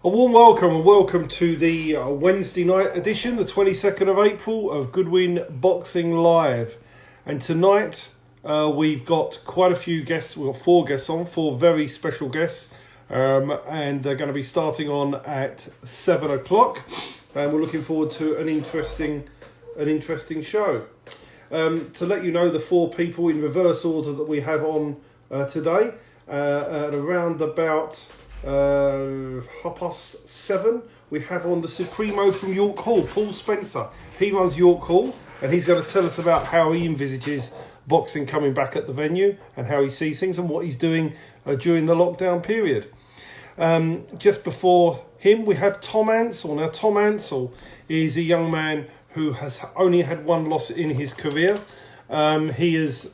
A warm welcome and welcome to the Wednesday night edition, the 22nd of April of Goodwin Boxing Live. And tonight we've got quite a few guests. We've got four guests on, four very special guests. And they're going to be starting on at 7 o'clock. And we're looking forward to an interesting show. To let you know the four people in reverse order that we have on today, at around about 7:30, we have on the Supremo from York Hall, Paul Spencer. He runs York Hall and he's going to tell us about how he envisages boxing coming back at the venue and how he sees things and what he's doing during the lockdown period. Just before him we have Tom Ansell. Now Tom Ansell is a young man who has only had one loss in his career. He's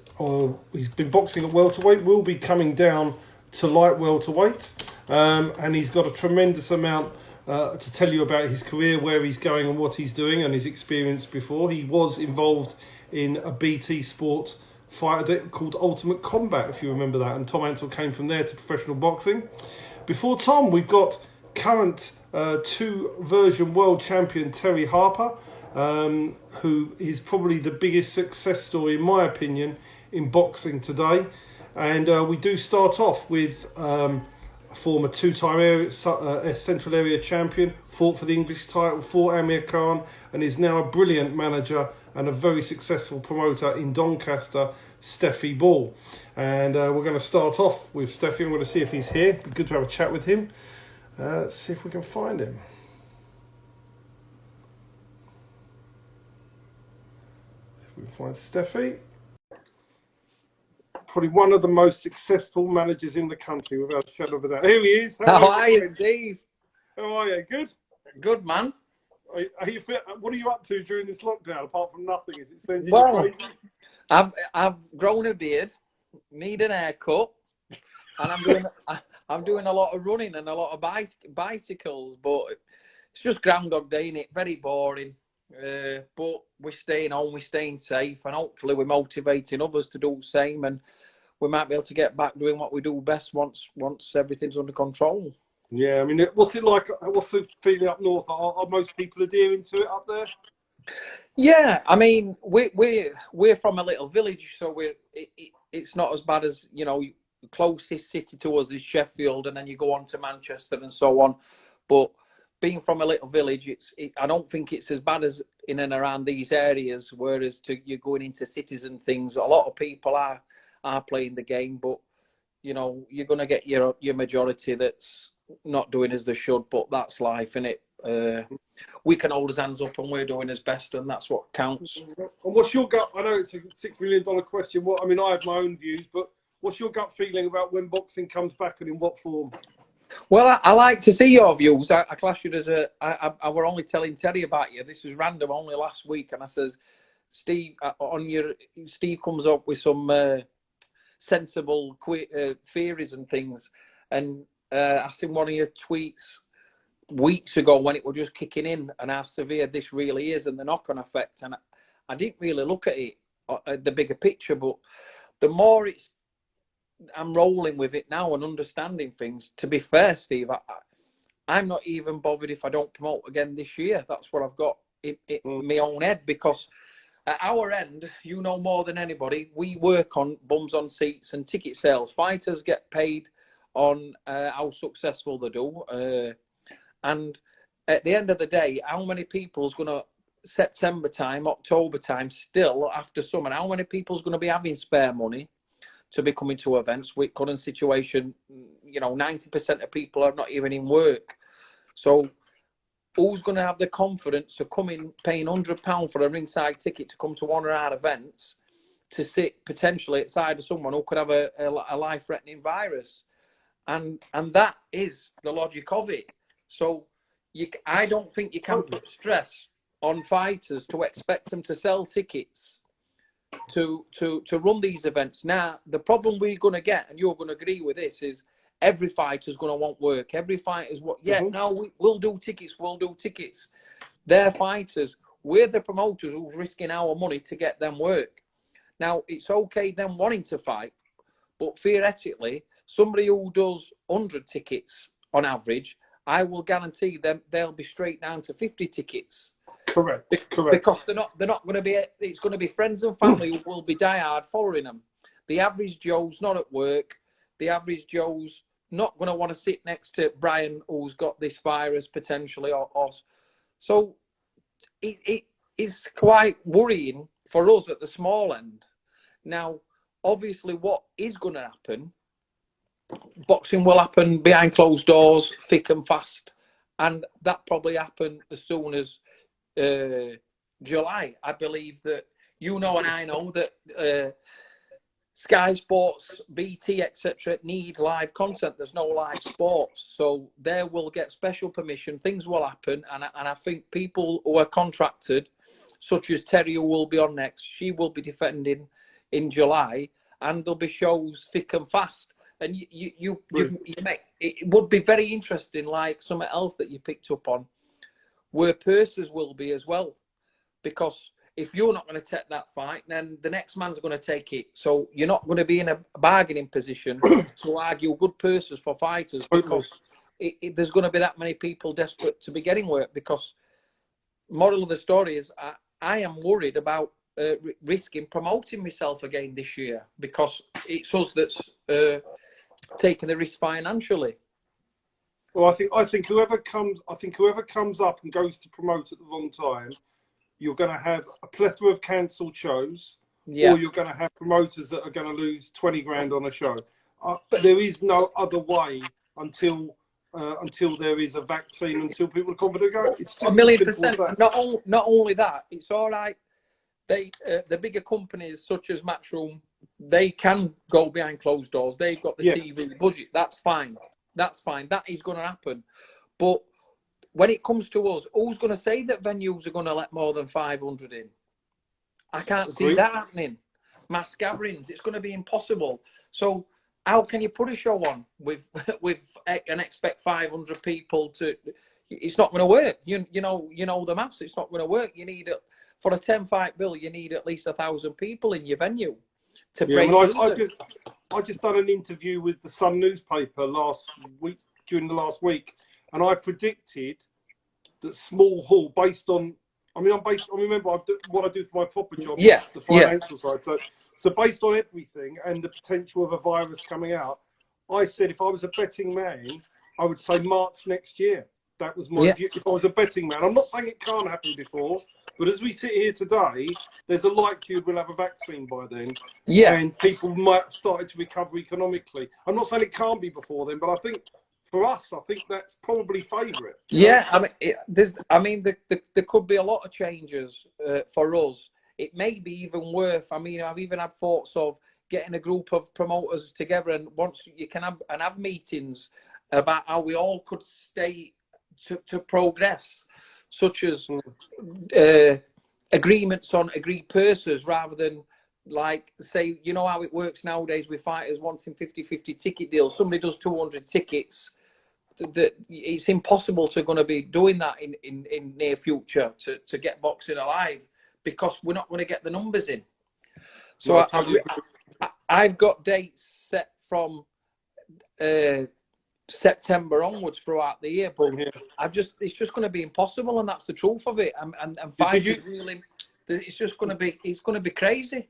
been boxing at welterweight, will be coming down to light welterweight. And he's got a tremendous amount to tell you about his career, where he's going and what he's doing and his experience before. He was involved in a BT Sport fight called Ultimate Combat, if you remember that. And Tom Ansell came from there to professional boxing. Before Tom, we've got current two-version world champion TERRI HARPER, who is probably the biggest success story, in my opinion, in boxing today. And we do start off with former two-time Central Area champion, fought for the English title, fought Amir Khan, and is now a brilliant manager and a very successful promoter in Doncaster, Steffy Bull. And we're going to start off with Steffy. I'm going to see if he's here. It'd be good to have a chat with him. Let's see if we can find him. See if we can find Steffy. Probably one of the most successful managers in the country, without a shadow of a doubt. Here he is. How are you, Steve? How are you? Good? Good, man. Are you fit? What are you up to during this lockdown, apart from nothing? Is it sending Well, you crazy? I've grown a beard, need an haircut, and I'm doing a lot of running and a lot of bicycles, but it's just Groundhog Day, innit? Very boring. But we're staying home, we're staying safe, and hopefully we're motivating others to do the same, and we might be able to get back doing what we do best once everything's under control. Yeah, I mean, what's it like? What's the feeling up north? Are most people adhering to it up there? Yeah, I mean, we're from a little village, so it's not as bad as, you know, the closest city to us is Sheffield, and then you go on to Manchester and so on. But being from a little village, I don't think it's as bad as in and around these areas. Whereas you're going into cities and things, a lot of people are playing the game, but you know, you're going to get your majority that's not doing as they should. But that's life, innit? We can hold our hands up, and we're doing as best, and that's what counts. And what's your gut? I know it's a $6 million question. I mean, I have my own views, but what's your gut feeling about when boxing comes back and in what form? Well, I like to see your views. I class you as I were only telling Terry about you. This was random only last week, and I says, Steve, Steve comes up with some sensible theories and things, and I seen one of your tweets weeks ago when it was just kicking in, and how severe this really is and the knock-on effect. And I didn't really look at it, the bigger picture, but the more I'm rolling with it now and understanding things. To be fair, Steve, I'm not even bothered if I don't promote again this year. That's what I've got in my own head, because at our end, you know more than anybody, we work on bums on seats and ticket sales. Fighters get paid on how successful they do. And at the end of the day, how many people's going to, September time, October time, still after summer, how many people's going to be having spare money to be coming to events? With current situation, you know, 90% of people are not even in work. So who's going to have the confidence to come in paying £100 for a ringside ticket to come to one of our events to sit potentially outside of someone who could have a life-threatening virus? And that is the logic of it. So I don't think you can put stress on fighters to expect them to sell tickets to run these events. Now, the problem we're going to get, and you're going to agree with this, is every fighter's going to want work. Every fighter's we'll do tickets. They're fighters. We're the promoters who's risking our money to get them work. Now, it's okay them wanting to fight, but theoretically, somebody who does 100 tickets on average I will guarantee them they'll be straight down to 50 tickets. Correct. Because they're not going to be. It's going to be friends and family who will be diehard following them. The average Joe's not at work. The average Joe's not going to want to sit next to Brian, who's got this virus potentially, or so. It is quite worrying for us at the small end. Now, obviously, what is going to happen? Boxing will happen behind closed doors, thick and fast, and that probably happen as soon as July. I believe that and I know that Sky Sports, BT, etc. need live content. There's no live sports, so they will get special permission. Things will happen, and I think people who are contracted, such as Terry, who will be on next, she will be defending in July, and there'll be shows thick and fast. And you make it would be very interesting, like something else that you picked up on, where purses will be as well, because if you're not going to take that fight, then the next man's going to take it. So you're not going to be in a bargaining position to argue good purses for fighters, because there's going to be that many people desperate to be getting work. Because moral of the story is, I am worried about risking promoting myself again this year, because it's us that's taking the risk financially. Well, I think whoever comes up and goes to promote at the wrong time, you're going to have a plethora of cancelled shows, or you're going to have promoters that are going to lose 20 grand on a show. But there is no other way until there is a vaccine, until people are confident to go. It's just 1,000,000%. Not only that, it's all right. The bigger companies such as Matchroom, they can go behind closed doors. They've got the TV budget. That's fine. That is going to happen. But when it comes to us, who's going to say that venues are going to let more than 500 in? I can't see that happening. Mass gatherings, it's going to be impossible. So how can you put a show on with and expect 500 people to? It's not going to work. You know the maths. It's not going to work. You need for a 10-fight bill, you need at least 1,000 people in your venue to break even. I just done an interview with the Sun newspaper during the last week, and I predicted that small hall, based on, remember what I do for my proper job, the financial side. So based on everything and the potential of a virus coming out, I said if I was a betting man, I would say March next year. That was my view. If I was a betting man, I'm not saying it can't happen before, but as we sit here today, there's a likelihood we'll have a vaccine by then, and people might have started to recover economically. I'm not saying it can't be before then, but I think for us, that's probably favourite. Yeah, there could be a lot of changes for us. It may be even worth. I've even had thoughts of getting a group of promoters together, and once you can have meetings about how we all could stay to progress, such as agreements on agreed purses, rather than like, say, you know how it works nowadays with fighters wanting 50-50 ticket deals. Somebody does 200 tickets. It's impossible to going to be doing that in near future to get boxing alive, because we're not going to get the numbers in. So I've got dates set from September onwards throughout the year, but it's just going to be impossible, and that's the truth of it. And fighters really, it's going to be crazy.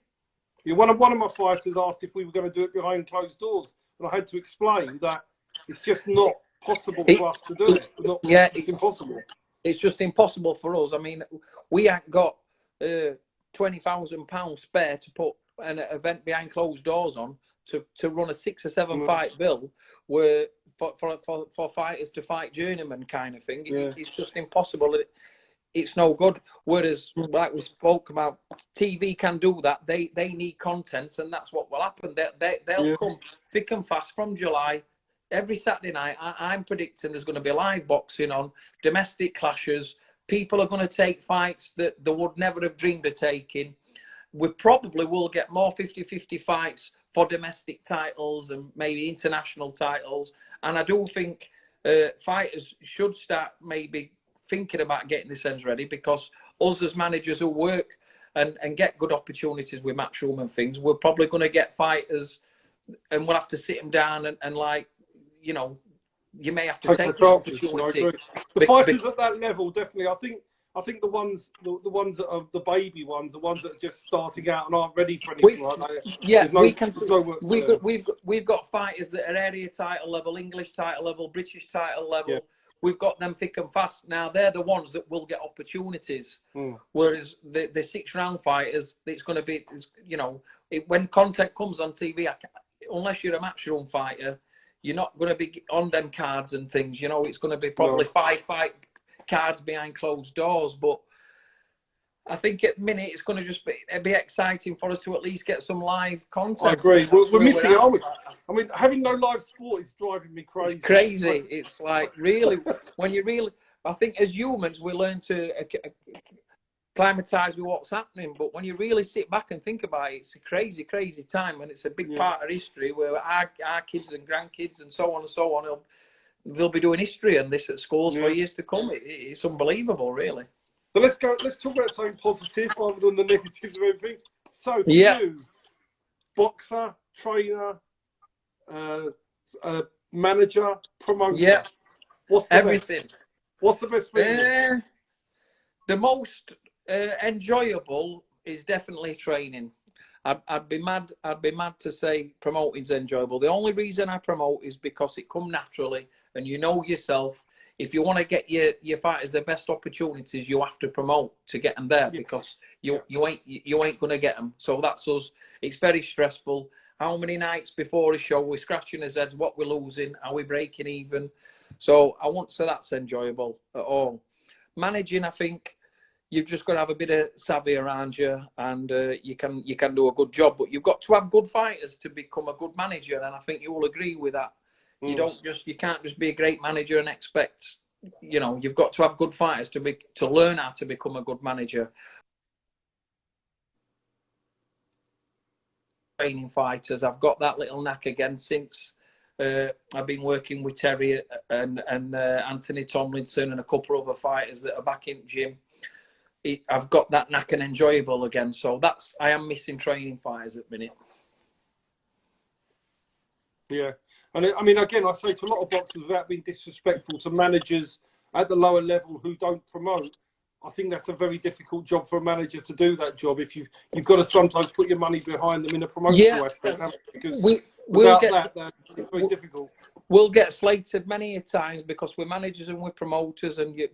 Yeah, one of my fighters asked if we were going to do it behind closed doors, and I had to explain that it's just not possible for us to do it. It's impossible. It's just impossible for us. We ain't got £20,000 spare to put an event behind closed doors on to run a 6 or 7 fight bill where for fighters to fight journeyman kind of thing. It's just impossible. It's no good. Whereas, like we spoke about, TV can do that. They need content, and that's what will happen. They'll come thick and fast from July. Every Saturday night, I'm predicting there's going to be live boxing on, domestic clashes. People are going to take fights that they would never have dreamed of taking. We probably will get more 50-50 fights for domestic titles and maybe international titles. And I do think fighters should start maybe thinking about getting this ends ready, because us as managers who work and get good opportunities with Matchroom and things, we're probably going to get fighters and we'll have to sit them down and like, you may have to take take the the chances. I opportunity. agree. The fighters at that level, definitely. I think the ones that are the baby ones, the ones that are just starting out and aren't ready for anything like that. Yeah, there's no work for them. We've got fighters that are area title level, English title level, British title level. Yeah. We've got them thick and fast. Now they're the ones that will get opportunities. Whereas the 6-round fighters, it's going to be, you know, when content comes on TV, unless you're a matchroom fighter, you're not going to be on them cards and things. You know, it's going to be probably 5 fight cards behind closed doors. But I think at the minute it's going to just be exciting for us to at least get some live content. I agree. We're missing it, aren't we? I mean, having no live sport is driving me crazy. It's crazy. It's like really, when you really, I think as humans we learn to acclimatise with what's happening. But when you really sit back and think about it, it's a crazy, crazy time, and it's a big part of history where our kids and grandkids and so on, they'll be doing history and this at schools for years to come. It's unbelievable, really. So let's talk about something positive rather than the negatives of everything. So for you, boxer, trainer, manager, promoter, what's the everything best? What's the best thing? The most enjoyable is definitely training. I'd be mad to say promoting's enjoyable. The only reason I promote is because it come naturally, and you know yourself. If you want to get your fighters the best opportunities, you have to promote to get them there, because you ain't gonna get them. So that's us. It's very stressful. How many nights before a show we're scratching our heads? What we're losing? Are we breaking even? So I won't say that's enjoyable at all. Managing, I think you've just got to have a bit of savvy around you, and you can do a good job. But you've got to have good fighters to become a good manager, and I think you will agree with that. You can't just be a great manager and expect, you know, you've got to have good fighters to learn how to become a good manager. Training fighters, I've got that little knack again since I've been working with Terry and Anthony Tomlinson and a couple of other fighters that are back in gym. I've got that knack and enjoyable again. So I am missing training fighters at the minute. Yeah. And I mean, again, I say to a lot of boxers, without being disrespectful to managers at the lower level who don't promote, I think that's a very difficult job for a manager to do that job. If you've got to sometimes put your money behind them in a promotional aspect, because without that, it's very difficult. We'll get slated many times because we're managers and we're promoters, and we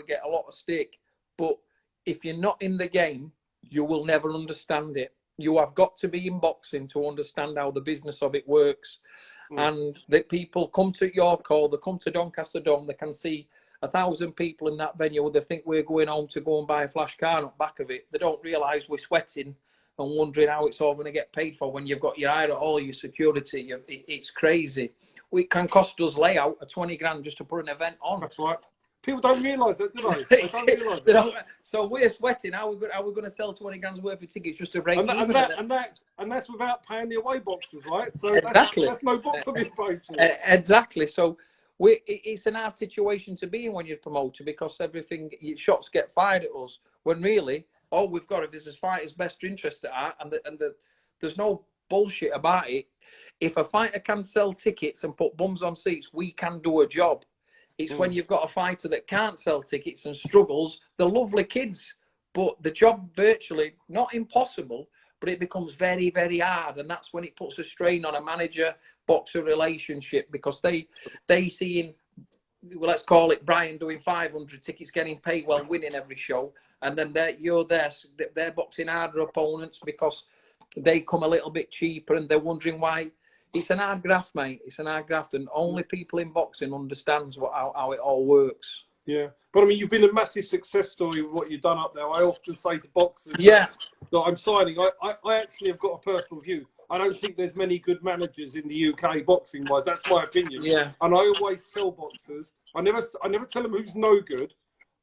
get a lot of stick. But if you're not in the game, you will never understand it. You have got to be in boxing to understand how the business of it works. And that people come to York Hall, they come to Doncaster Dome, they can see 1,000 people in that venue. They think we're going home to go and buy a flash car on the back of it. They don't realise we're sweating and wondering how it's all going to get paid for when you've got your eye at all, your security. It's crazy. It can cost us layout of 20 grand just to put an event on. That's right. People don't realise that, do they? They don't realise it. So we're sweating. How are we going to sell 20 grand's worth of tickets just to break even? And that's without paying the away boxes, right? So exactly. That's no box on your page. Exactly. So it's an hard situation to be in when you're a promoter, because shots get fired at us, when really all we've got is this fighter's best interest at heart, and there's no bullshit about it. If a fighter can sell tickets and put bums on seats, we can do a job. It's when you've got a fighter that can't sell tickets and struggles. They're lovely kids, but the job virtually, not impossible, but it becomes very, very hard. And that's when it puts a strain on a manager-boxer relationship, because they seeing, well, let's call it Brian doing 500 tickets, getting paid while winning every show. And then they're boxing harder opponents because they come a little bit cheaper, and they're wondering why. It's an hard graft, mate. It's an hard graft, and only people in boxing understands how it all works. Yeah, but I mean, you've been a massive success story with what you've done up there. I often say to boxers that I'm signing. I actually have got a personal view. I don't think there's many good managers in the UK boxing-wise. That's my opinion. Yeah. And I always tell boxers, I never tell them who's no good.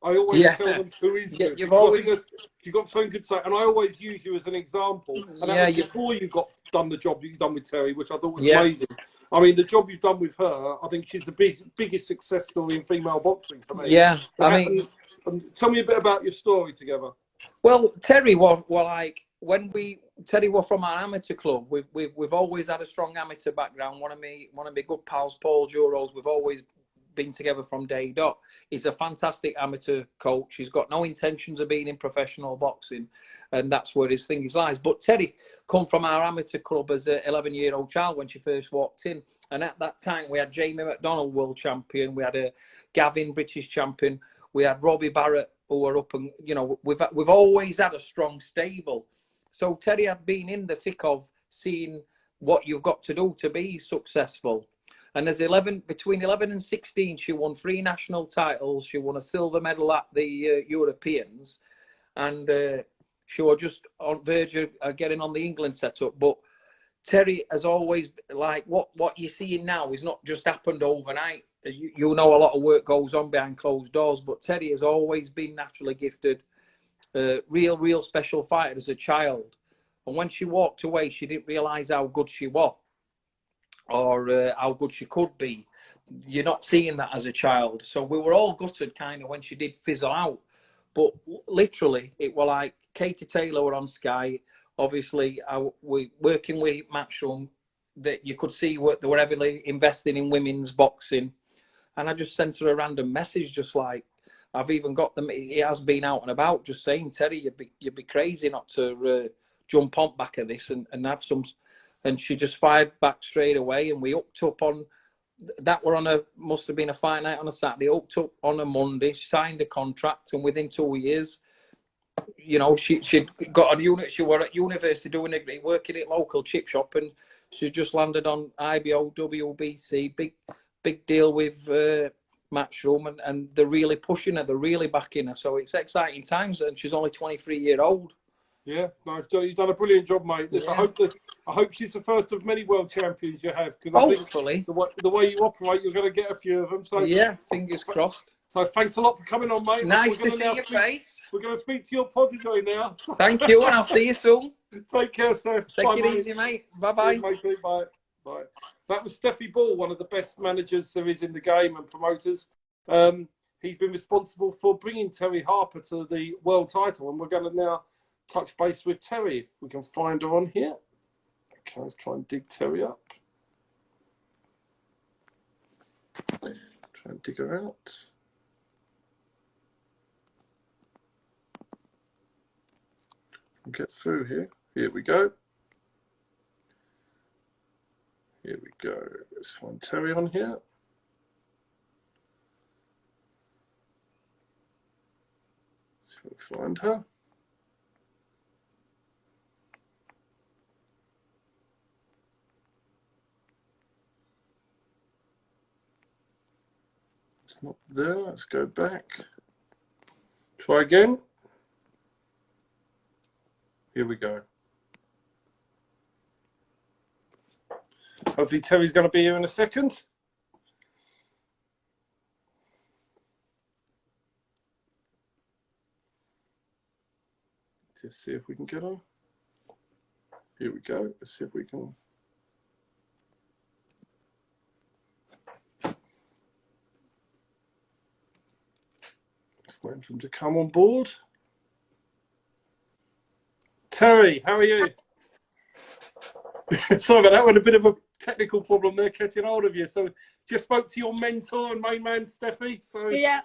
I always tell them who is good. You've got something good to say, and I always use you as an example. And that was before you got done the job that you've done with Terry, which I thought was amazing. I mean, the job you've done with her, I think she's the biggest success story in female boxing for me. Yeah, tell me a bit about your story together. Well, Terry was like when Terry were from our amateur club, we've always had a strong amateur background. One of my good pals, Paul Juros, we've always been together from day dot. He's a fantastic amateur coach. He's got no intentions of being in professional boxing, and that's where his thing lies. But Terry come from our amateur club as an 11-year-old child when she first walked in, and at that time we had Jamie McDonald, world champion. We had a Gavin, British champion. We had Robbie Barrett, who were up, and we've always had a strong stable. So Terry had been in the thick of seeing what you've got to do to be successful. And as between 11 and 16, she won 3 national titles. She won a silver medal at the Europeans, and she was just on verge of getting on the England setup. But Terry has always, like, what you're seeing now is not just happened overnight. You know, a lot of work goes on behind closed doors, but Terry has always been naturally gifted, real special fighter as a child. And when she walked away, she didn't realise how good she was, or how good she could be. You're not seeing that as a child. So we were all gutted kind of when she did fizzle out. But literally, it was like Katie Taylor were on Sky. Obviously, we working with Matchroom, that you could see what they were heavily investing in women's boxing. And I just sent her a random message, just like, I've even got them. It has been out and about, just saying, Terry, you'd be crazy not to jump on back of this and have some. And she just fired back straight away, and we hooked up on that. Must have been a fight night on a Saturday. Hooked up on a Monday, signed a contract, and within 2 years, you know, she'd got a unit. She were at university doing a degree, working at local chip shop, and she just landed on IBO, WBC, big deal with Matchroom, and they're really pushing her, they're really backing her. So it's exciting times, and she's only 23-year-old. Yeah, no, you've done a brilliant job, mate. Listen, yeah. I hope she's the first of many world champions you have, because I think the way you operate, you're going to get a few of them. So yeah, fingers crossed. So thanks a lot for coming on, mate. Nice to see your face. We're going to speak to your protege now. Thank you, and I'll see you soon. Take care, Steph. Take it easy, mate. Bye-bye. Bye. Bye. That was Steffy Bull, one of the best managers there is in the game and promoters. He's been responsible for bringing Terri Harper to the world title, and we're going to now touch base with Terri, if we can find her on here. Okay, let's try and dig Terri up. Try and dig her out. Get through here. Here we go. Here we go. Let's find Terri on here. See if we find her. It's not there. Let's go back. Try again. Here we go. Hopefully Terri's going to be here in a second. Just see if we can get her. Here we go. Let's see if we can. Just waiting for him to come on board. Terri, how are you? Sorry about that. We had a bit of a technical problem there, catching hold of you. So just spoke to your mentor and main man, Steffi. So yeah.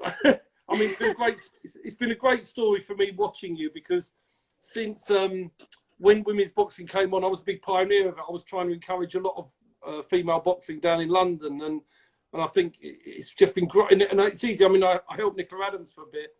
I mean, it's been great. It's been a great story for me watching you, because since when women's boxing came on, I was a big pioneer of it. I was trying to encourage a lot of female boxing down in London, and I think it's just been great. And it's easy. I mean, I helped Nicola Adams for a bit.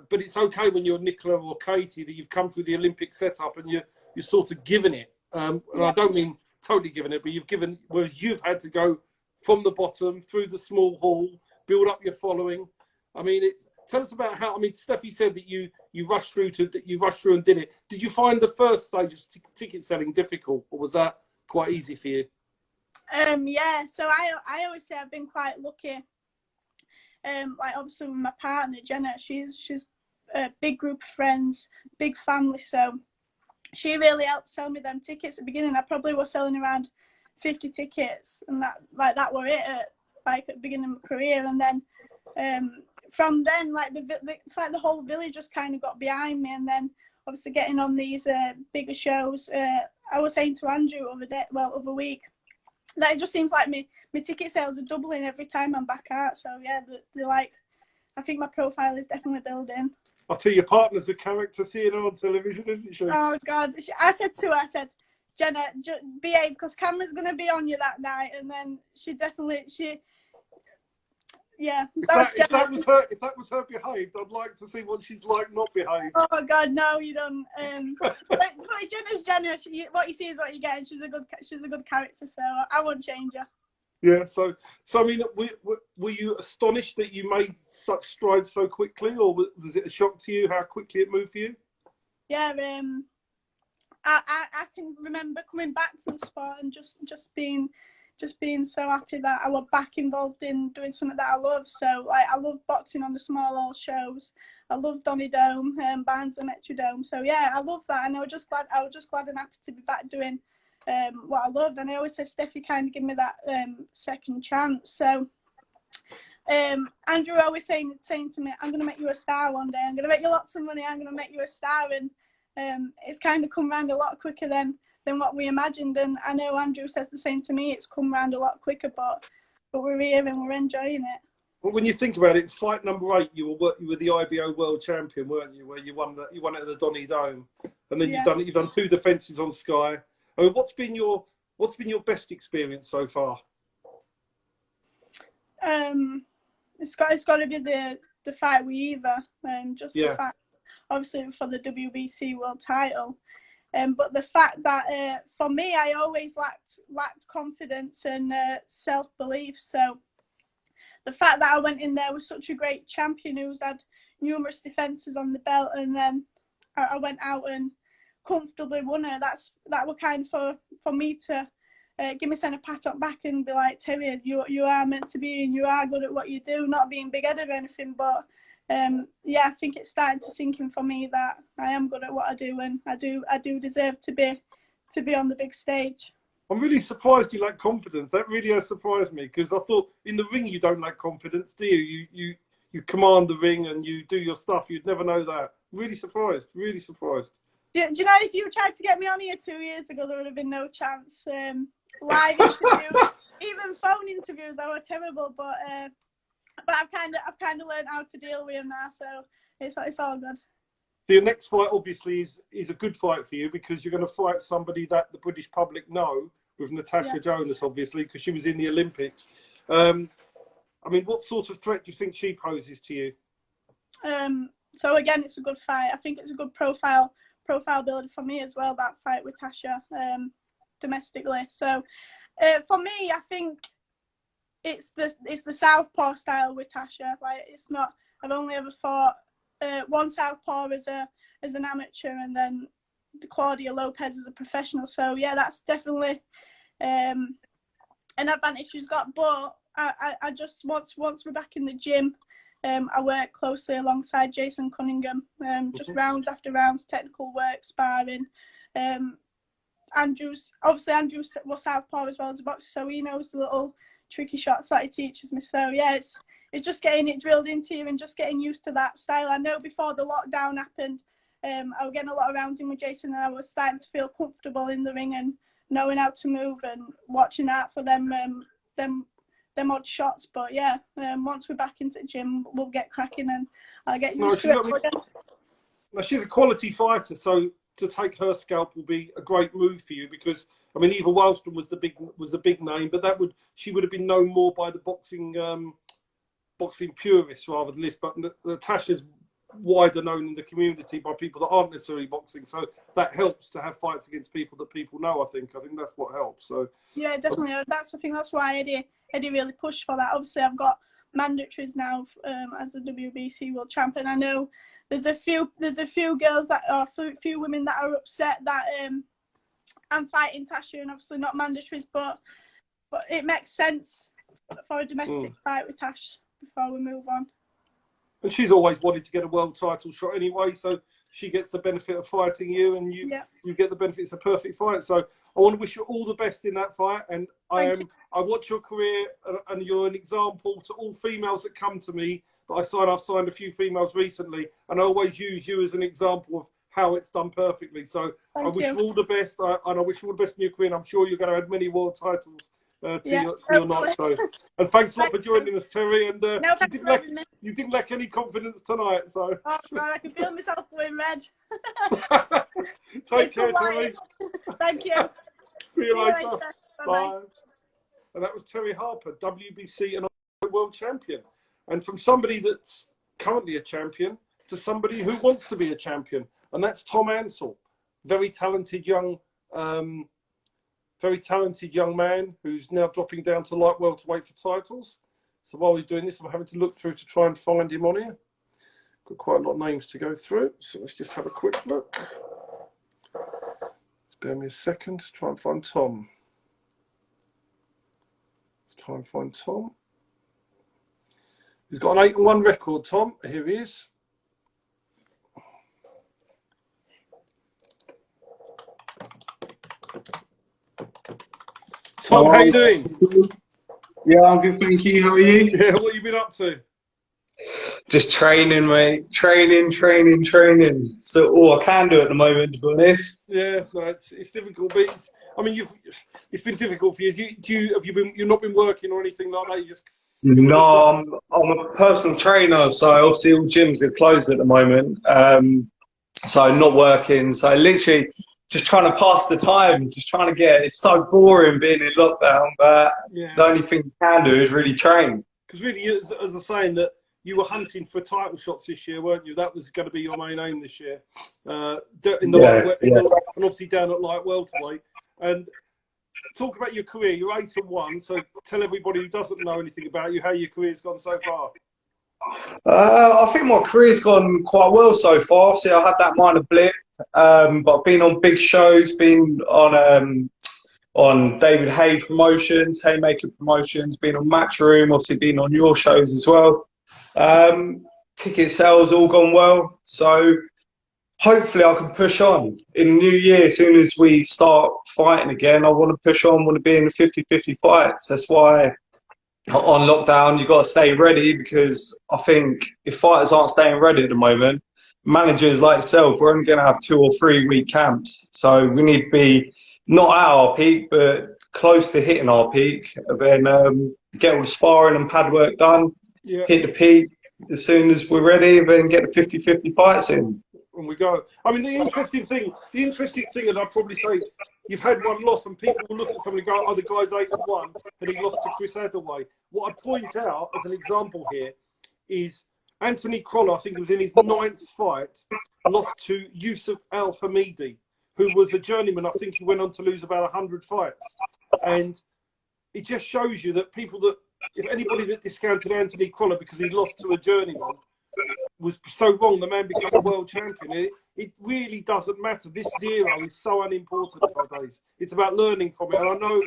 But it's okay when you're Nicola or Katie that you've come through the Olympic setup and you're sort of given it. And I don't mean totally given it, but you've given, whereas you've had to go from the bottom through the small hall, build up your following. I mean, tell us about how. I mean, Steffi said that you rushed through and did it. Did you find the first stage of ticket selling difficult, or was that quite easy for you? Yeah. So I always say I've been quite lucky. Like obviously with my partner Jenna, she's a big group of friends, big family, so she really helped sell me them tickets at the beginning. I probably was selling around 50 tickets, and that were it at the beginning of my career. And then from then, like it's like the whole village just kind of got behind me. And then obviously getting on these bigger shows. I was saying to Andrew other week, that it just seems like my ticket sales are doubling every time I'm back out. So yeah, they're like, I think my profile is definitely building. I tell you, your partner's a character seeing her on television, isn't she? Oh God, I said to her, Jenna, behave, because camera's gonna be on you that night. And then yeah, if that was her behaved, I'd like to see what she's like not behaved. Oh God, no, you don't. But Jenna's Jenna. What you see is what you get, and she's a good character. So I won't change her. Yeah. So I mean, were you astonished that you made such strides so quickly, or was it a shock to you how quickly it moved for you? Yeah. I can remember coming back to the sport and just being so happy that I was back involved in doing something that I love. So like, I love boxing on the small hall shows. I love Donny Dome, Barnes and Metrodome. So yeah, I love that, and I was just glad and happy to be back doing what I loved. And I always say Steffi kind of give me that second chance. So Andrew always saying to me, I'm going to make you a star one day. I'm going to make you lots of money. I'm going to make you a star. And it's kind of come around a lot quicker than what we imagined. And I know Andrew says the same to me. It's come around a lot quicker, but we're here and we're enjoying it. Well, when you think about it, fight number 8, you were the IBO world champion, weren't you? Where you won it at the Donny Dome, and then you've done 2 defences on Sky. I mean, what's been your best experience so far? It's got to be the fight with Eva. The fact, obviously, for the WBC world title. But the fact that for me, I always lacked confidence and self-belief. So the fact that I went in there with such a great champion who's had numerous defences on the belt, and then I went out and comfortably won her, that was kind of for me to give myself a pat on back and be like, Terry, you are meant to be, and you are good at what you do, not being big-headed or anything, but I think it's starting to sink in for me that I am good at what I do, and I do deserve to be on the big stage. I'm really surprised you lack confidence. That really has surprised me, because I thought in the ring you don't lack confidence, do you? You command the ring and you do your stuff. You'd never know that. Really surprised. Really surprised. Do you know, if you tried to get me on here 2 years ago, there would have been no chance. Live interviews, even phone interviews, they were terrible. But I've kind of learned how to deal with them now, so it's all good. So your next fight obviously is a good fight for you, because you're going to fight somebody that the British public know, with Natasha Jonas, obviously, because she was in the Olympics. I mean, what sort of threat do you think she poses to you? So again, it's a good fight. I think it's a good profile builder for me as well, that fight with Tasha domestically. So for me, I think it's the southpaw style with Tasha. Like, it's not. I've only ever fought one southpaw as an amateur, and then Claudia Lopez as a professional. So yeah, that's definitely an advantage she's got. But I just once we're back in the gym, I work closely alongside Jason Cunningham, just rounds after rounds, technical work, sparring. Andrew was southpaw as well as a boxer, so he knows the little tricky shots that he teaches me. So yeah, it's just getting it drilled into you and just getting used to that style. I know before the lockdown happened, I was getting a lot of rounds in with Jason, and I was starting to feel comfortable in the ring and knowing how to move and watching out for them odd shots. But yeah, once we're back into the gym, we'll get cracking and I'll get used to it. Now, she's a quality fighter, so to take her scalp will be a great move for you, because I mean, Eva Wallström was the big name, but she would have been known more by the boxing purists rather than this. But Natasha's wider known in the community by people that aren't necessarily boxing, so that helps to have fights against people that people know. I think that's what helps. So yeah, definitely. I think that's why Eddie really pushed for that. Obviously, I've got mandatories now as a WBC world champion. I know there's a few girls that are a few women that are upset that I'm fighting Tasha and obviously not mandatories, but it makes sense for a domestic fight with Tash before we move on. And she's always wanted to get a world title shot anyway, so she gets the benefit of fighting you, and you get the benefit. It's a perfect fight. So I want to wish you all the best in that fight. And I watch your career, and you're an example to all females that come to me. But I've signed a few females recently, and I always use you as an example of how it's done perfectly. So I wish you all the best, and I wish you all the best in your career. And I'm sure you're going to add many world titles to your night show. And thanks a lot for joining us, Terry. And no, thanks for having me. You didn't lack any confidence tonight. So oh, I can feel myself going red. Take care, Terry. Thank you. See you later. Bye. Bye. And that was Terri Harper, WBC and world champion. And from somebody that's currently a champion to somebody who wants to be a champion, and that's Tom Ansell, very talented young man who's now dropping down to light welterweight for titles. So while we're doing this, I'm having to look through to try and find him on here. Got quite a lot of names to go through, so let's just have a quick look. Spare me a second to try and find Tom. Let's try and find Tom. He's got an 8-1 record, Tom. Here he is. Tom, how you doing? Yeah, I'm good, thank you. How are you? Yeah, what have you been up to? Just training, mate. Training. So all I can do at the moment, to be honest. Yeah, no, it's difficult, but it's been difficult for you. You've not been working or anything like that? You just No, I'm a personal trainer, so obviously all gyms are closed at the moment. So I'm not working. So literally just trying to pass the time, just trying to get. It's so boring being in lockdown, but the only thing you can do is really train. Because really, as I was saying, that you were hunting for title shots this year, weren't you? That was going to be your main aim this year. And obviously down at light welterweight. And talk about your career. You're 8-1, so tell everybody who doesn't know anything about you how your career's gone so far. I think my career's gone quite well so far. Obviously, I had that minor blip, but I've been on big shows, been on David Hay promotions, Haymaker promotions, been on Matchroom, obviously been on your shows as well. Ticket sales all gone well, so hopefully I can push on in the new year. As soon as we start fighting again, I want to push on, want to be in the 50-50 fights. That's why on lockdown you've got to stay ready, because I think if fighters aren't staying ready at the moment, managers like yourself, we're only going to have 2 or 3 week camps, so we need to be not at our peak but close to hitting our peak, and then get all the sparring and pad work done, hit the peak as soon as we're ready, and then get the 50-50 fights in. And we go. I mean, the interesting thing is, I'd probably say you've had one loss, and people will look at somebody and go, "Oh, the guy's 8-1, and he lost to Chris Hathaway." What I'd point out as an example here is Anthony Crolla. I think it was in his 9th fight, lost to Yusuf Al Hamidi, who was a journeyman. I think he went on to lose about 100 fights, and it just shows you that if anybody that discounted Anthony Crolla because he lost to a journeyman was so wrong, the man became a world champion. It really doesn't matter. This zero is so unimportant nowadays. It's about learning from it. And I know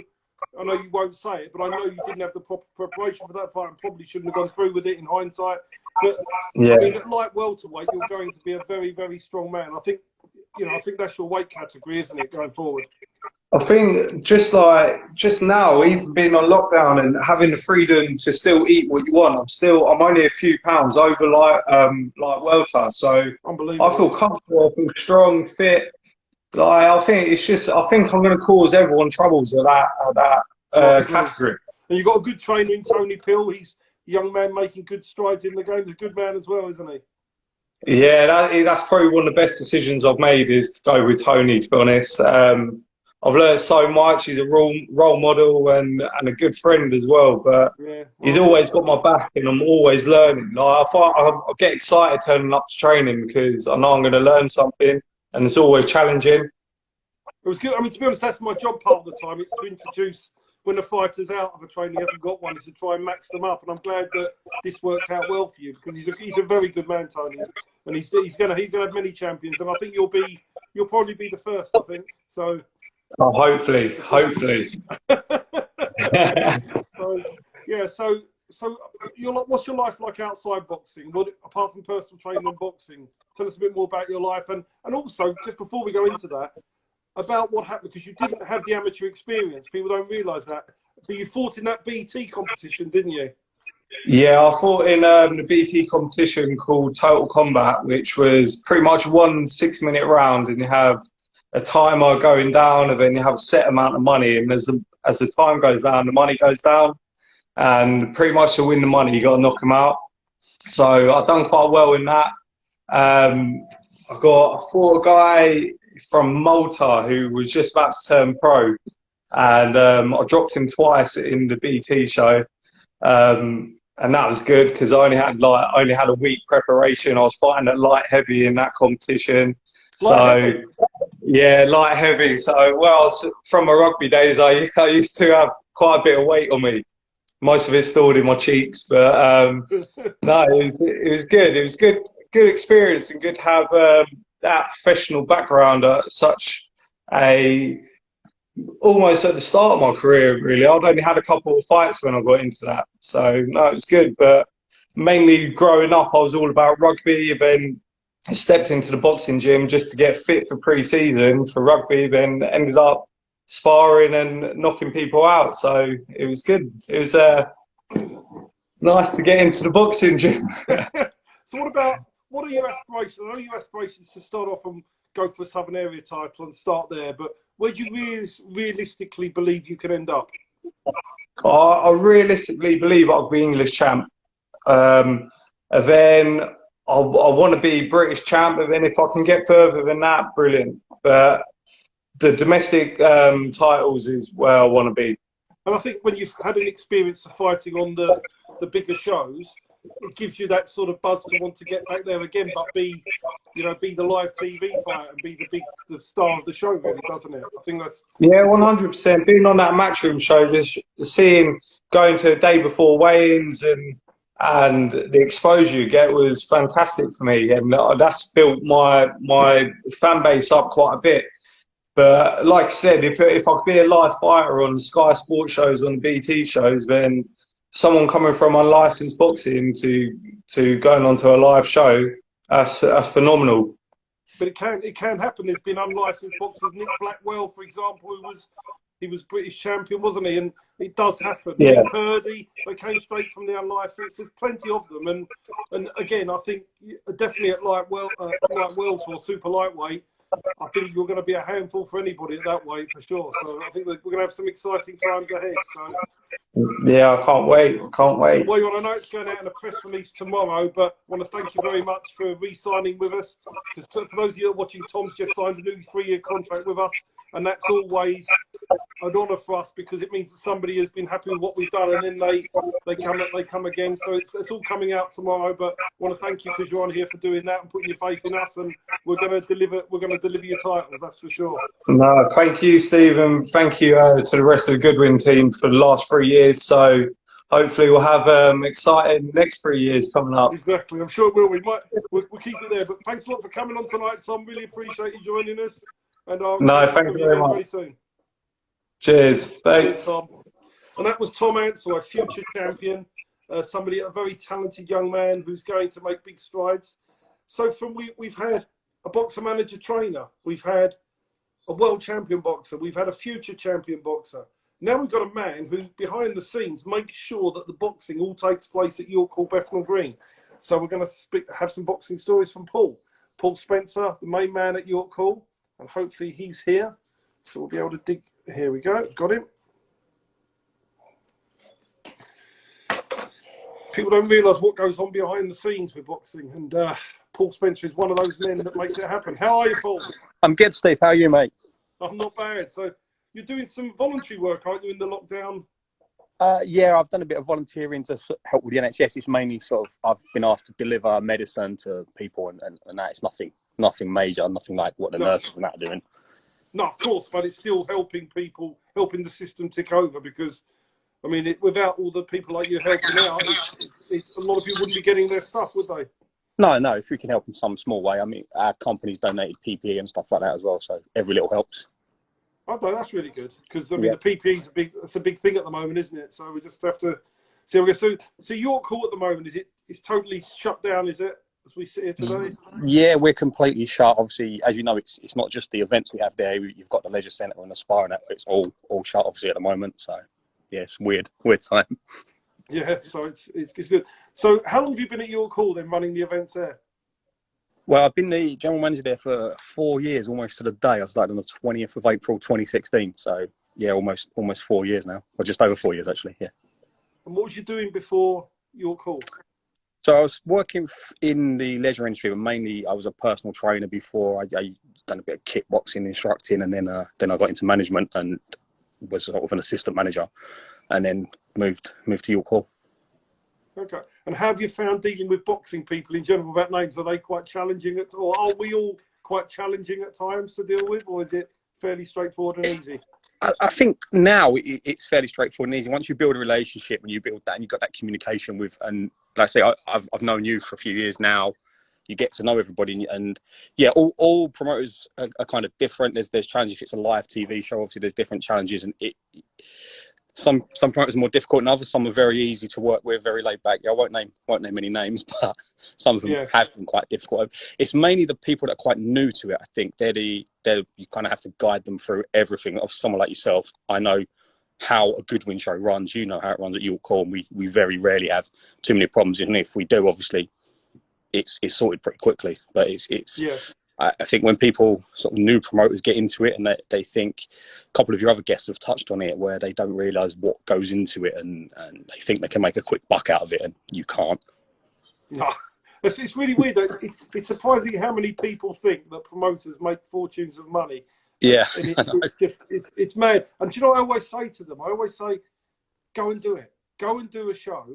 you won't say it, but I know you didn't have the proper preparation for that fight and probably shouldn't have gone through with it in hindsight. But I mean, at light welterweight, you're going to be a very, very strong man. I think that's your weight category, isn't it, going forward? I think just now, even being on lockdown and having the freedom to still eat what you want, I'm only a few pounds over like welter, so unbelievable. I feel comfortable, I feel strong, fit. I think I'm going to cause everyone troubles at that category. And you've got a good trainer in Tony Pill. He's a young man making good strides in the game. He's a good man as well, isn't he? Yeah, that's probably one of the best decisions I've made, is to go with Tony, to be honest. I've learned so much. He's a role model and a good friend as well. But he's always got my back, and I'm always learning. I get excited turning up to training because I know I'm going to learn something, and it's always challenging. It was good. I mean, to be honest, that's my job part of the time. It's to introduce, when a fighter's out of a training, he hasn't got one, is to try and match them up. And I'm glad that this worked out well for you, because he's a very good man, Tony, and he's gonna have many champions. And I think you'll probably be the first. I think so. Oh, hopefully. So what's your life like outside boxing? Apart from personal training and boxing, tell us a bit more about your life, and also, just before we go into that, about what happened, because you didn't have the amateur experience. People don't realise that. But you fought in that BT competition, didn't you? Yeah, I fought in the BT competition called Total Combat, which was pretty much 1 6-minute round, and you have a timer going down, and then you have a set amount of money, and as the time goes down, the money goes down, and pretty much to win the money, you got to knock them out. So I've done quite well in that. I fought a guy from Malta who was just about to turn pro, and I dropped him twice in the BT show. And that was good because I only had a week preparation. I was fighting at light heavy in that competition. So yeah, light heavy. So well, from my rugby days, I used to have quite a bit of weight on me. Most of it stored in my cheeks, but no, it was good. It was good experience, and good to have that professional background at such a almost at the start of my career, really. I'd only had a couple of fights when I got into that. So, no, it was good. But mainly growing up, I was all about rugby. Then I stepped into the boxing gym just to get fit for pre-season for rugby. Then ended up sparring and knocking people out. So it was good. It was nice to get into the boxing gym. So what are your aspirations? I know your aspirations to start off and go for a Southern Area title and start there, but where do you realistically believe you can end up? I realistically believe I'll be English champ. And then I want to be British champ, and then if I can get further than that, brilliant. But the domestic titles is where I want to be. And I think when you've had an experience of fighting on the bigger shows, it gives you that sort of buzz to want to get back there again, but be the live TV fighter and be the star of the show, really, doesn't it? I think that's 100%. Being on that Matchroom show, just going to the day before weigh-ins and the exposure you get was fantastic for me, and that's built my fan base up quite a bit. But like I said, if I could be a live fighter on Sky Sports shows, on BT shows, then someone coming from unlicensed boxing to going onto a live show, that's phenomenal. But it can happen. There's been unlicensed boxers. Nick Blackwell, for example, he was British champion, wasn't he? And it does happen. Yeah. Lee Purdy, they came straight from the unlicensed. There's plenty of them. And again, I think definitely at light welter or super lightweight, I think you're going to be a handful for anybody at that weight for sure. So I think we're going to have some exciting times ahead. So yeah, I can't wait. Well, I know it's going out in a press release tomorrow, but I want to thank you very much for re-signing with us. Because for those of you watching, Tom's just signed a new 3-year contract with us, and that's always an honour for us because it means that somebody has been happy with what we've done, and then they come again. So it's all coming out tomorrow. But I want to thank you because you're on here for doing that and putting your faith in us, and we're going to deliver. We're going to deliver your titles, that's for sure. No, thank you, Steve, and thank you to the rest of the Goodwin team for the last 3 years. So hopefully we'll have exciting next 3 years coming up. Exactly, I'm sure it will. We'll keep it there. But thanks a lot for coming on tonight, Tom. Really appreciate you joining us. And thank you very much. Very soon. Cheers. Thanks. Cheers, Tom. And that was Tom Ansell, a future champion, somebody, a very talented young man who's going to make big strides. So we've had a boxer manager trainer, we've had a world champion boxer, we've had a future champion boxer. Now we've got a man who, behind the scenes, makes sure that the boxing all takes place at York Hall, Bethnal Green. So we're going to have some boxing stories from Paul Spencer, the main man at York Hall, and hopefully he's here. So we'll be able to dig. Here we go. Got him. People don't realise what goes on behind the scenes with boxing, and Paul Spencer is one of those men that makes it happen. How are you, Paul? I'm good, Steve. How are you, mate? I'm not bad. So you're doing some voluntary work, aren't you, in the lockdown? Yeah, I've done a bit of volunteering to help with the NHS. It's mainly sort of, I've been asked to deliver medicine to people and that. It's nothing major, nothing like what the nurses and that are doing. No, of course, but it's still helping people, helping the system tick over because, I mean, without all the people like you helping out, it's a lot of people wouldn't be getting their stuff, would they? No, if we can help in some small way. I mean, our company's donated PPE and stuff like that as well, so every little helps. Okay, that's really good because I mean the PPE is a big thing at the moment, isn't it? So we just have to see. So York Hall at the moment it's totally shut down, is it? As we sit here today. Yeah, we're completely shut. Obviously, as you know, it's not just the events we have there. You've got the leisure centre and the spa, and it's all shut obviously at the moment. So yeah, it's weird time. Yeah, so it's good. So how long have you been at York Hall then, running the events there? Well, I've been the general manager there for 4 years, almost to the day. I started on the 20th of April, 2016. So yeah, almost 4 years now, or just over 4 years actually. Yeah. And what was you doing before York Hall? So I was working in the leisure industry, but mainly I was a personal trainer before. I done a bit of kickboxing, instructing, and then I got into management and was sort of an assistant manager, and then moved to York Hall. Okay. And how have you found dealing with boxing people in general about names? Are they quite challenging or are we all quite challenging at times to deal with, or is it fairly straightforward and easy? I think now it's fairly straightforward and easy. Once you build a relationship and you build that and you've got that communication with, and like I say, I've known you for a few years now, you get to know everybody. And yeah, all promoters are kind of different. There's challenges. If it's a live TV show, obviously there's different challenges. And some promoters are more difficult than others. Some are very easy to work with, very laid back. Yeah, I won't name any names, but some of them have been quite difficult. It's mainly the people that are quite new to it. I think you kind of have to guide them through everything. Of someone like yourself, I know how a Goodwin show runs. You know how it runs at York Hall, and we very rarely have too many problems. And if we do, obviously, it's sorted pretty quickly. But it's I think when people, sort of new promoters, get into it and they think, a couple of your other guests have touched on it, where they don't realise what goes into it, and they think they can make a quick buck out of it, and you can't. No, it's really weird. It's surprising how many people think that promoters make fortunes of money. Yeah, and it's mad. And do you know what I always say to them? I always say, go and do it. Go and do a show,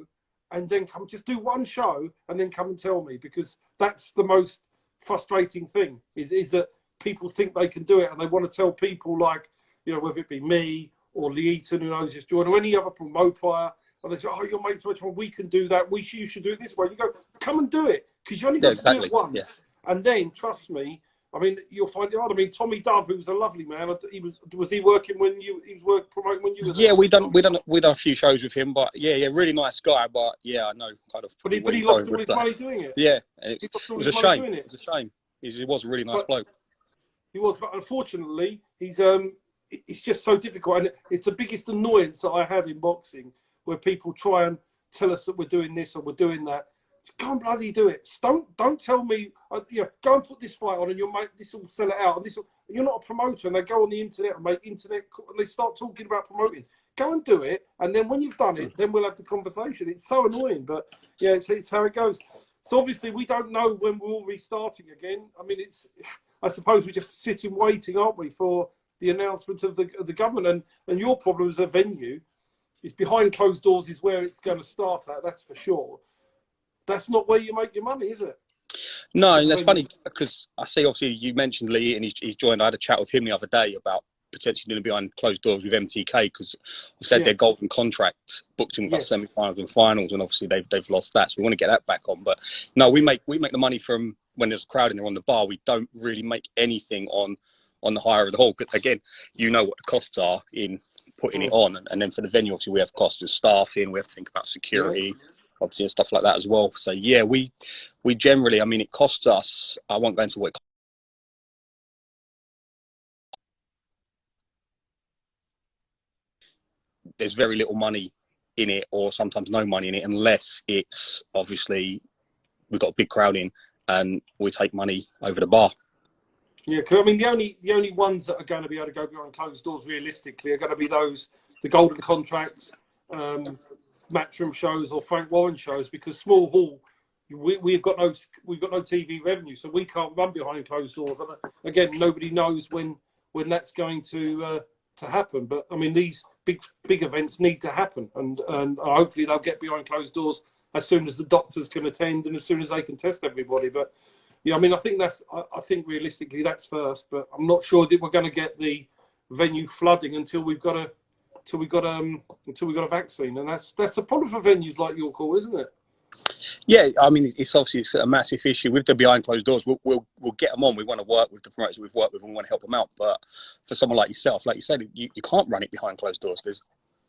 and then come. Just do one show, and then come and tell me, because that's the most frustrating thing is that people think they can do it, and they want to tell people, like, you know, whether it be me or Lee Eaton, who knows just joined, or any other promoter, and they say, oh, your mate's so much fun, we can do that, you should do it this way. You go, come and do it, because you only got to do it once, and then trust me, I mean, you'll find it hard. I mean, Tommy Dove, who was a lovely man, was he working when he was promoting when you were there? Yeah, we done a few shows with him, but yeah, really nice guy. But yeah, I know kind of. But he lost all his money doing it. Yeah, it was a shame. It was a shame. He was a really nice bloke. He was, but unfortunately, he's it's just so difficult, and it's the biggest annoyance that I have in boxing, where people try and tell us that we're doing this or we're doing that. Go and bloody do it. Don't tell me, go and put this fight on, and you'll make this, will sell it out, and you're not a promoter, and they go on the internet and make internet, and they start talking about promoting. Go and do it, and then when you've done it, then we'll have the conversation. It's so annoying, but yeah, it's how it goes. So obviously we don't know when we're all restarting again. I mean, I suppose we're just sitting waiting, aren't we, for the announcement of the government. And your problem as a venue is behind closed doors is where it's going to start at. That's for sure. That's not where you make your money, is it? No, and that's funny, because I see, obviously, you mentioned Lee, and he's joined. I had a chat with him the other day about potentially doing behind closed doors with MTK, because we said their golden contract booked in with us semi-finals and finals, and obviously they've lost that, so we want to get that back on. But no, we make the money from when there's a crowd and they're on the bar. We don't really make anything on the hire of the hall. Again, you know what the costs are in putting it on, and then for the venue, obviously we have costs of staffing, we have to think about security. Obviously, and stuff like that as well. So yeah, we generally, I mean, it costs us. I won't go into what. There's very little money in it, or sometimes no money in it, unless it's obviously we've got a big crowd in and we take money over the bar. Yeah, because I mean, the only ones that are going to be able to go behind closed doors realistically are going to be the golden contracts. Matchroom shows or Frank Warren shows, because small hall we've got no TV revenue, so we can't run behind closed doors. And again, nobody knows when that's going to happen. But I mean, these big events need to happen, and hopefully they'll get behind closed doors as soon as the doctors can attend and as soon as they can test everybody. But yeah, I mean, I think realistically that's first, but I'm not sure that we're going to get the venue flooding until we've got a vaccine, and that's a problem for venues like York Hall, isn't it? Yeah, I mean, it's a massive issue with the behind closed doors. We'll get them on. We want to work with the promoters we've worked with, and we want to help them out. But for someone like yourself, like you said, you can't run it behind closed doors.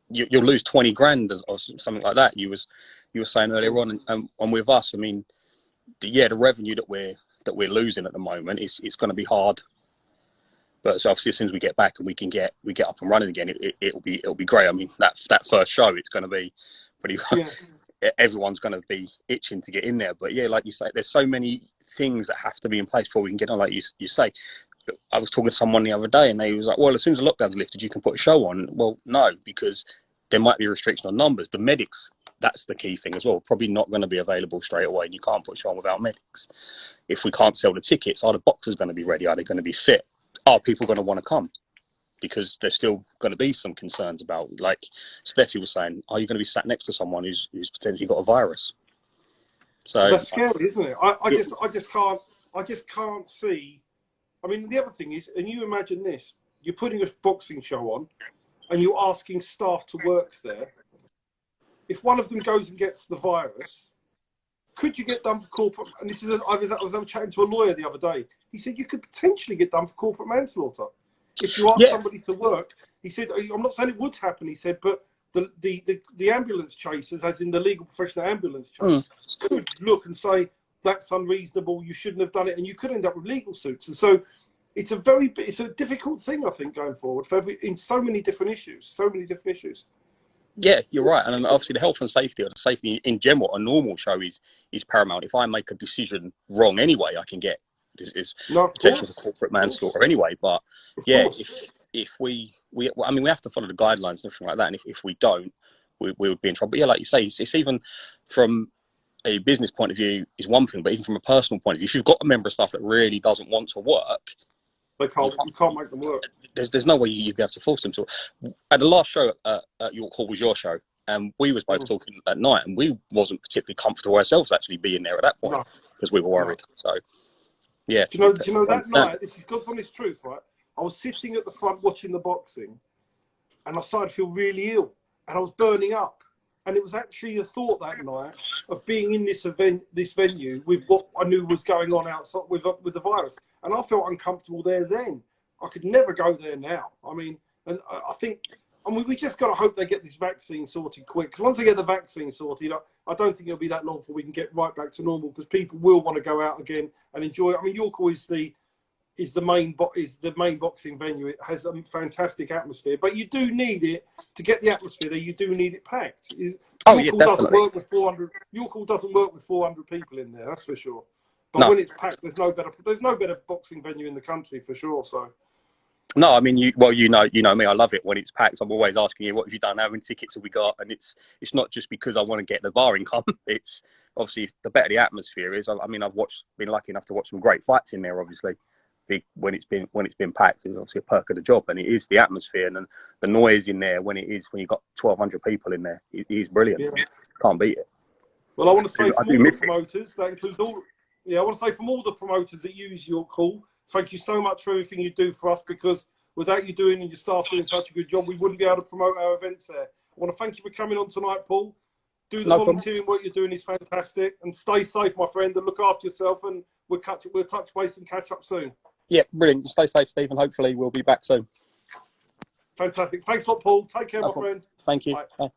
You'll lose 20 grand or something like that. You were saying earlier on, and with us, I mean, the revenue that we're losing at the moment is going to be hard But so obviously, as soon as we get back and we get up and running again, it'll be great. I mean, that first show, it's going to be pretty. Everyone's going to be itching to get in there. But yeah, like you say, there's so many things that have to be in place before we can get on. Like you say, I was talking to someone the other day, and they was like, "Well, as soon as the lockdown's lifted, you can put a show on." Well, no, because there might be a restriction on numbers. The medics, that's the key thing as well. Probably not going to be available straight away, and you can't put a show on without medics. If we can't sell the tickets, are the boxers going to be ready? Are they going to be fit? Are people going to want to come? Because there's still going to be some concerns about, like Steffi was saying, are you going to be sat next to someone who's potentially got a virus? So that's scary, isn't it? I just can't see. I mean, the other thing is, and you imagine this: you're putting a boxing show on, and you're asking staff to work there. If one of them goes and gets the virus, could you get done for corporate? And this is, I was chatting to a lawyer the other day. He said you could potentially get done for corporate manslaughter if you ask somebody to work. He said, I'm not saying it would happen. He said, but the ambulance chasers, as in the legal professional ambulance chasers, could look and say that's unreasonable. You shouldn't have done it, and you could end up with legal suits. And so it's a difficult thing, I think, going forward in so many different issues. Yeah, you're right. And obviously the health and safety, or the safety in general, a normal show is paramount. If I make a decision wrong anyway, I can get potential for corporate manslaughter anyway. But if we have to follow the guidelines and everything like that. And if we don't, we would be in trouble. But yeah, like you say, it's even from a business point of view is one thing, but even from a personal point of view, if you've got a member of staff that really doesn't want to work, you can't make them work. There's no way you'd be able to force them to. At the last show at York Hall was your show, and we was both talking at night, and we wasn't particularly comfortable ourselves actually being there at that point because we were worried. So yeah. Do you know that night? This is God's honest truth, right? I was sitting at the front watching the boxing, and I started to feel really ill, and I was burning up. And it was actually the thought that night of being in this venue with what I knew was going on outside with the virus, and I felt uncomfortable there then. I could never go there now. I mean, and I think, we just got to hope they get this vaccine sorted quick. Because once they get the vaccine sorted, I don't think it'll be that long before we can get right back to normal. Because people will want to go out again and enjoy it. I mean, York Hall is the main boxing venue. It has a fantastic atmosphere, but you do need it to get the atmosphere there. You do need it packed. York Hall doesn't work with 400. York Hall doesn't work with 400 people in there. That's for sure. But when it's packed, there's no better boxing venue in the country for sure. So. No, I mean, you know me. I love it when it's packed. I'm always asking you, what have you done? How many tickets have we got? And it's not just because I want to get the bar income. It's obviously the better the atmosphere is. I mean, been lucky enough to watch some great fights in there. Obviously, when it's been packed, it's obviously a perk of the job, and it is the atmosphere and the noise in there when you've got 1,200 people in there. It is brilliant. Yeah. Can't beat it. Well, I want to say from all the promoters, that includes all. Yeah, I want to say from all the promoters that use York Hall, thank you so much for everything you do for us, because without you doing and your staff doing such a good job, we wouldn't be able to promote our events there. I want to thank you for coming on tonight, Paul. Do the volunteering work you're doing is fantastic, and stay safe, my friend, and look after yourself, and we'll touch base and catch up soon. Yeah, brilliant. Stay safe, Stephen. Hopefully we'll be back soon. Fantastic. Thanks a lot, Paul. Take care, my friend. Thank you. Bye. Bye.